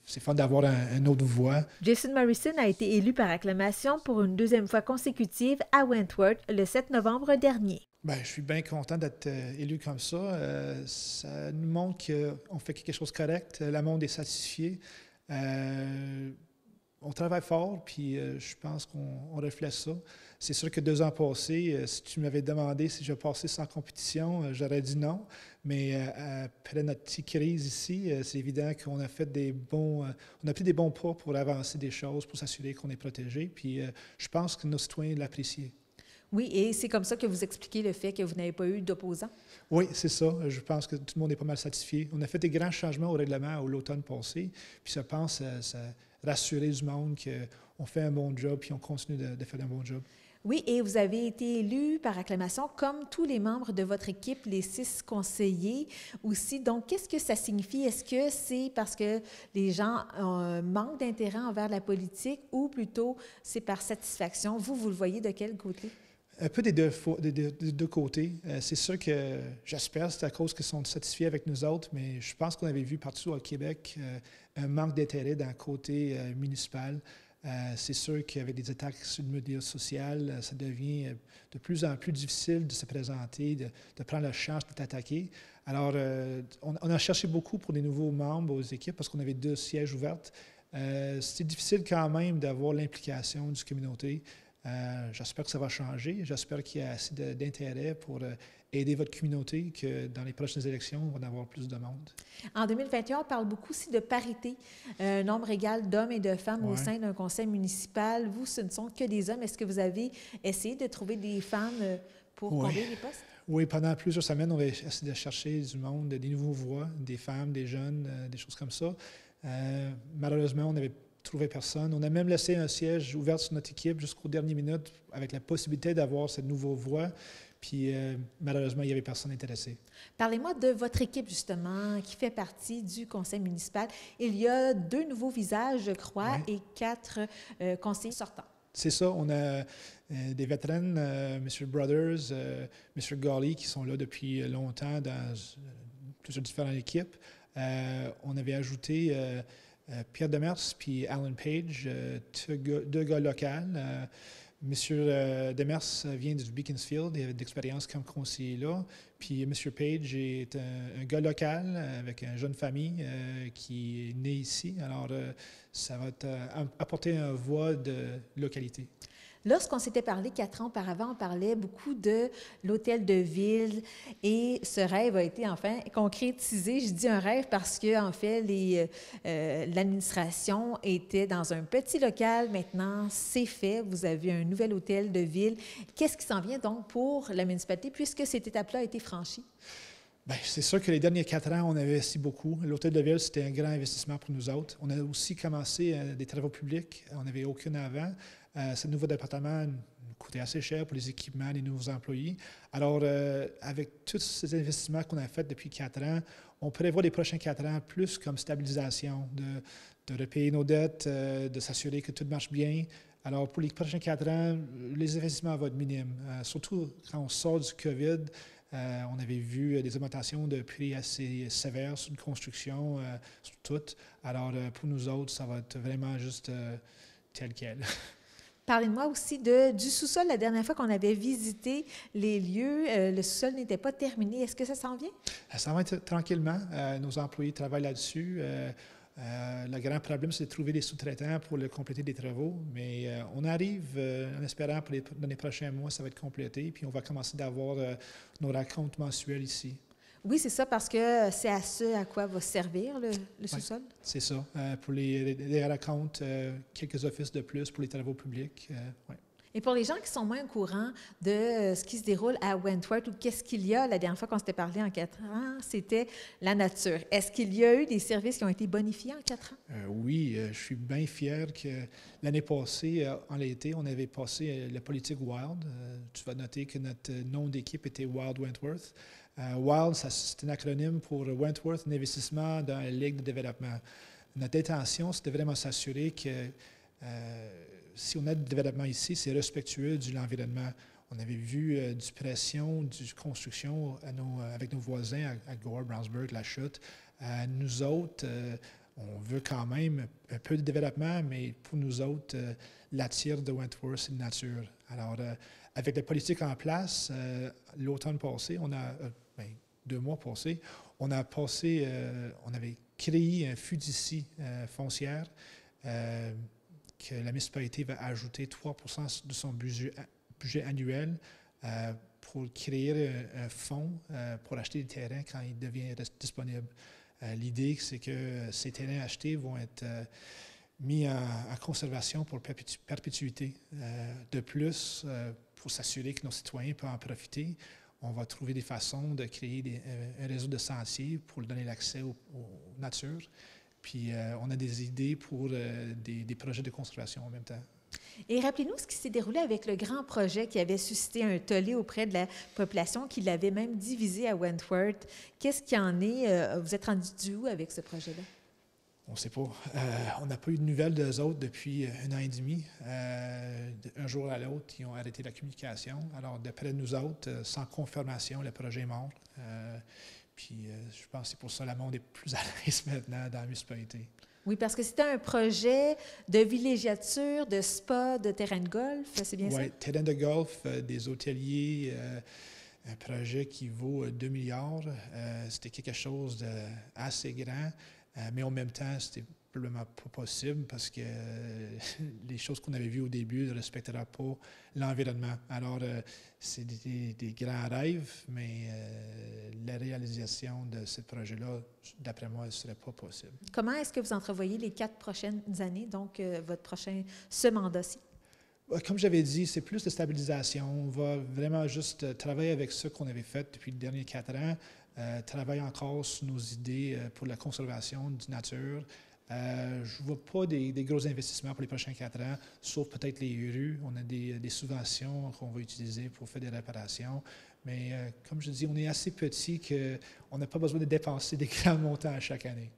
c'est fun d'avoir une autre voix. Jason Morrison a été élu par acclamation pour une deuxième fois consécutive à Wentworth le 7 novembre dernier. Bien, je suis bien content d'être élu comme ça. Ça nous montre qu'on fait quelque chose de correct. Le monde est satisfait. On travaille fort, puis je pense qu'on reflète ça. C'est sûr que 2 ans passés, si tu m'avais demandé si je passais sans compétition, j'aurais dit non. Mais après notre petite crise ici, c'est évident qu'on a fait on a pris des bons pas pour avancer des choses, pour s'assurer qu'on est protégé. Puis je pense que nos citoyens l'apprécient. Oui, et c'est comme ça que vous expliquez le fait que vous n'avez pas eu d'opposants? Oui, c'est ça. Je pense que tout le monde est pas mal satisfait. On a fait des grands changements au règlement l'automne passé, puis je pense que ça a rassuré du monde qu'on fait un bon job, puis on continue de faire un bon job. Oui, et vous avez été élu par acclamation comme tous les membres de votre équipe, les 6 conseillers aussi. Donc, qu'est-ce que ça signifie? Est-ce que c'est parce que les gens manquent d'intérêt envers la politique ou plutôt c'est par satisfaction? Vous le voyez de quel côté? Un peu des deux côtés. C'est sûr que j'espère que c'est à cause qu'ils sont satisfaits avec nous autres, mais je pense qu'on avait vu partout au Québec un manque d'intérêt dans le côté municipal. C'est sûr qu'avec des attaques sur le média social, ça devient de plus en plus difficile de se présenter, de prendre la chance d'être attaqué. Alors, on a cherché beaucoup pour des nouveaux membres aux équipes parce qu'on avait 2 sièges ouverts. C'est difficile quand même d'avoir l'implication du communauté. J'espère que ça va changer. J'espère qu'il y a assez d'intérêt pour aider votre communauté, que dans les prochaines élections, on va en avoir plus de monde. En 2021, on parle beaucoup aussi de parité, un nombre égal d'hommes et de femmes au sein d'un conseil municipal. Vous, ce ne sont que des hommes. Est-ce que vous avez essayé de trouver des femmes pour combler les postes? Oui, pendant plusieurs semaines, on va essayer de chercher du monde, des nouveaux voix, des femmes, des jeunes, des choses comme ça. Malheureusement, on n'avait trouvé personne. On a même laissé un siège ouvert sur notre équipe jusqu'aux dernières minutes avec la possibilité d'avoir cette nouvelle voix. Puis malheureusement, il n'y avait personne intéressé. Parlez-moi de votre équipe, justement, qui fait partie du conseil municipal. Il y a 2 nouveaux visages, je crois, et 4 conseillers sortants. C'est ça. On a des vétérans, M. Brothers, M. Gawley, qui sont là depuis longtemps dans plusieurs différentes équipes. On avait ajouté Pierre Demers puis Alan Page, 2 gars locaux. M. Demers vient du Beaconsfield, il avait de l'expérience comme conseiller là. Puis M. Page est un gars local avec une jeune famille qui est né ici. Alors, ça va apporter une voix de localité. Lorsqu'on s'était parlé 4 ans auparavant, on parlait beaucoup de l'hôtel de ville et ce rêve a été enfin concrétisé. Je dis un rêve parce que, en fait, l'administration était dans un petit local. Maintenant, c'est fait. Vous avez un nouvel hôtel de ville. Qu'est-ce qui s'en vient donc pour la municipalité puisque cette étape-là a été franchie? Bien, c'est sûr que les derniers 4 ans, on a investi beaucoup. L'hôtel de ville, c'était un grand investissement pour nous autres. On a aussi commencé des travaux publics. On n'avait aucun avant. Ce nouveau département coûtait assez cher pour les équipements, les nouveaux employés. Alors, avec tous ces investissements qu'on a faits depuis 4 ans, on prévoit les prochains 4 ans plus comme stabilisation, de repayer nos dettes, de s'assurer que tout marche bien. Alors, pour les prochains 4 ans, les investissements vont être minimes. Surtout quand on sort du COVID, on avait vu des augmentations de prix assez sévères sur une construction, sur tout. Alors, pour nous autres, ça va être vraiment juste tel quel. Parlez-moi aussi du sous-sol. La dernière fois qu'on avait visité les lieux, le sous-sol n'était pas terminé. Est-ce que ça s'en vient? Ça va être tranquillement. Nos employés travaillent là-dessus. Le grand problème, c'est de trouver des sous-traitants pour compléter des travaux. Mais on arrive en espérant pour dans les prochains mois, ça va être complété. Puis on va commencer d'avoir nos racontes mensuelles ici. Oui, c'est ça, parce que c'est à ce à quoi va servir le sous-sol? C'est ça. Pour les racontes, quelques offices de plus pour les travaux publics. Ouais. Et pour les gens qui sont moins au courant de ce qui se déroule à Wentworth ou qu'est-ce qu'il y a, la dernière fois qu'on s'était parlé en 4 ans, c'était la nature. Est-ce qu'il y a eu des services qui ont été bonifiés en 4 ans? Oui, je suis bien fier que l'année passée, en été, on avait passé la politique WILD. Tu vas noter que notre nom d'équipe était Wild Wentworth. WILD, c'est un acronyme pour Wentworth, un investissement dans la Ligue de développement. Notre intention, c'est de vraiment s'assurer que si on a du développement ici, c'est respectueux de l'environnement. On avait vu du pression, du construction avec nos voisins à Gore, Brownsburg, La Chute. Nous autres, on veut quand même un peu de développement, mais pour nous autres, l'attire de Wentworth, c'est la nature. Alors, avec la politique en place, l'automne passé, 2 mois passés, on avait créé un fiducie foncière que la municipalité va ajouter 3 % de son budget annuel pour créer un fonds pour acheter des terrains quand ils deviennent disponibles. L'idée, c'est que ces terrains achetés vont être mis en conservation pour perpétuité. De plus, pour s'assurer que nos citoyens peuvent en profiter, on va trouver des façons de créer un réseau de sentiers pour donner l'accès aux natures. Puis on a des idées pour des projets de conservation en même temps. Et rappelez-nous ce qui s'est déroulé avec le grand projet qui avait suscité un tollé auprès de la population, qui l'avait même divisé à Wentworth. Qu'est-ce qu'il y en est? Vous êtes rendu où avec ce projet-là? On ne sait pas. On n'a pas eu de nouvelles d'eux autres depuis 1 an et demi. Un jour à l'autre, ils ont arrêté la communication. Alors, d'après nous autres, sans confirmation, le projet est mort. Puis, je pense que c'est pour ça que le monde est plus à l'aise maintenant dans la municipalité. Oui, parce que c'était un projet de villégiature, de spa, de terrain de golf, c'est bien ça? Oui, terrain de golf, des hôteliers, un projet qui vaut 2 milliards. C'était quelque chose d'assez grand, mais en même temps, c'était probablement pas possible parce que les choses qu'on avait vues au début ne respecteraient pas l'environnement. Alors, c'est des grands rêves, mais la réalisation de ce projet-là, d'après moi, ne serait pas possible. Comment est-ce que vous entrevoyez les 4 prochaines années, donc ce mandat-ci? Comme j'avais dit, c'est plus de stabilisation. On va vraiment juste travailler avec ce qu'on avait fait depuis les derniers 4 ans, travailler encore sur nos idées pour la conservation de nature. Je ne vois pas des gros investissements pour les prochains 4 ans, sauf peut-être les rues. On a des subventions qu'on va utiliser pour faire des réparations. Mais comme je dis, on est assez petit qu'on n'a pas besoin de dépenser des grands montants à chaque année.